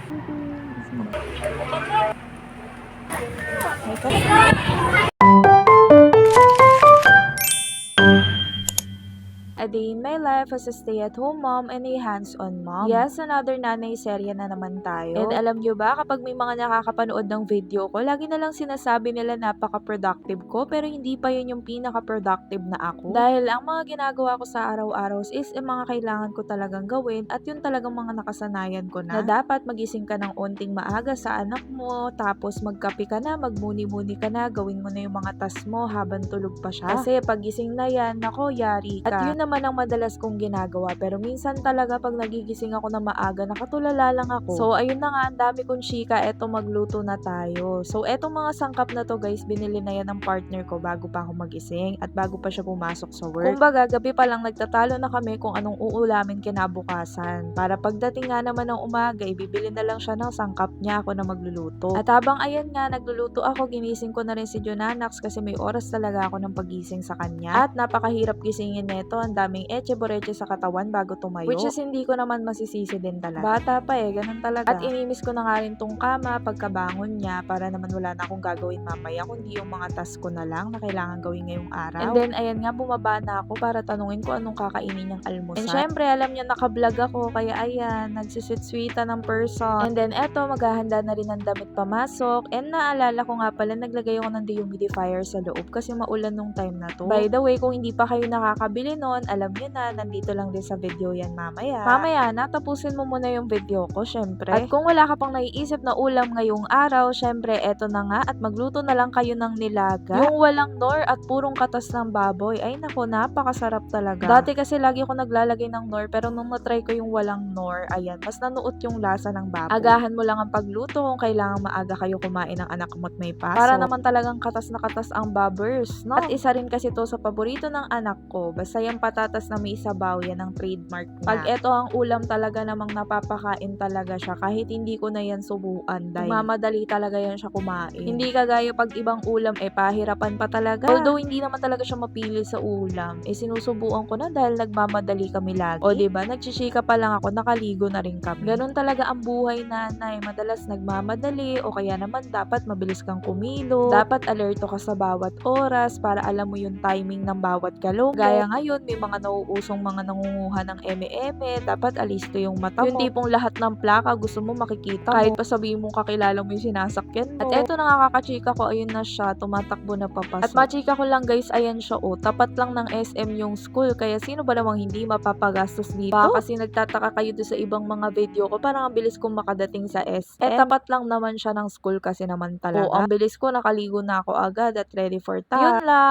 A Day in My Life as a Stay-at-Home Mom and a Hands-on Mom. Yes, another nanay serya na naman tayo. And alam nyo ba, kapag may mga nakakapanood ng video ko, lagi na lang sinasabi nila napaka-productive ko, pero hindi pa yun yung pinaka-productive na ako. Dahil ang mga ginagawa ko sa araw-araw is mga kailangan ko talagang gawin at yun talagang mga nakasanayan ko na dapat magising ka ng onting maaga sa anak mo, tapos magkape ka na, magmuni-muni ka na, gawin mo na yung mga task mo habang tulog pa siya. Kasi pag gising na yan, nako, yari ka. At yun naman ang madalas kong ginagawa, pero minsan talaga pag nagigising ako na maaga, nakatulala lang ako. So ayun na nga, ang dami kong chika, eto magluto na tayo. So etong mga sangkap na to guys, binili na yan ng partner ko bago pa ako magising at bago pa siya pumasok sa work. Kumbaga, gabi pa lang nagtatalo na kami kung anong uulamin kinabukasan. Para pagdating nga naman ng umaga, ibibili na lang siya ng sangkap niya, ako na magluluto. At habang ayan nga, nagluluto ako, ginising ko na rin si Jonanax kasi may oras talaga ako ng pagising sa kanya. At napakahirap gisingin neto, ang daming etche-boreche sa katawan bago tumayo. Which is hindi ko naman masisisi din talaga. Bata pa ganun talaga. At inimis ko na nga rin tong kama pagkabangon niya para naman wala na akong gagawin mamaya kundi yung mga task ko na lang na kailangan gawin ngayong araw. And then ayan nga, bumaba na ako para tanungin ko anong kakainin niyang almusal. And syempre, alam niya naka-vlog ako kaya ayan, nagsisweet-sweetan ng person. And then eto, maghahanda na rin ng damit pamasok. And naalala ko nga pala, naglagay ako ng dehumidifier sa loob kasi maulan nung time na to. By the way, kung hindi pa kayo nakakabili nun, alam nyo na, nandito lang din sa video yan mamaya. Mamaya na, tapusin mo muna yung video ko, syempre. At kung wala ka pang naiisip na ulam ngayong araw, syempre, eto na nga, at magluto na lang kayo ng nilaga. Yung walang nor at purong katas ng baboy. Ay nako, napakasarap talaga. Dati kasi lagi ako naglalagay ng nor, pero nung natry ko yung walang nor, ayan, mas nanuot yung lasa ng baboy. Agahan mo lang ang pagluto kung kailangan maaga kayo kumain ng anak mo at may pasok. Para naman talagang katas na katas ang babbers, no? At isa rin kasi to sa paborito ng anak ko. Basta yung patatas na may sabaw, yan ang trademark niya. Pag eto ang ulam talaga namang napapakain talaga siya kahit hindi ko na yan subuan dahil mamadali talaga yan siya kumain. Hindi kagaya pag ibang ulam pahirapan pa talaga. Although hindi naman talaga siya mapili sa ulam, sinusubuan ko na dahil nagmamadali kami lagi. O diba, nagchichika pa lang ako, nakaligo na rin kami. Ganun talaga ang buhay nanay, madalas nagmamadali o kaya naman dapat mabilis kang kumilo. Dapat alerto ka sa bawat oras para alam mo yung timing ng bawat galong. Gaya ngayon, may mga nauusong mga nangunguha ng eme-eme, dapat alisto yung mata mo. Yung tipong lahat ng plaka gusto mo makikita mo. Kahit pa sabihin mong kakilala mo yung sinasakyan mo. At eto na nga, kakachika ko, ayun na siya, tumatakbo na papasok. At machika ko lang guys, ayan siya tapat lang ng SM yung school, kaya sino ba namang hindi mapapagastos dito? Kasi nagtataka kayo doon sa ibang mga video ko, parang ang bilis kong makadating sa SM. Tapat lang naman siya ng school kasi naman talaga. Ang bilis ko, nakaligo na ako agad at ready for task. Yun lang.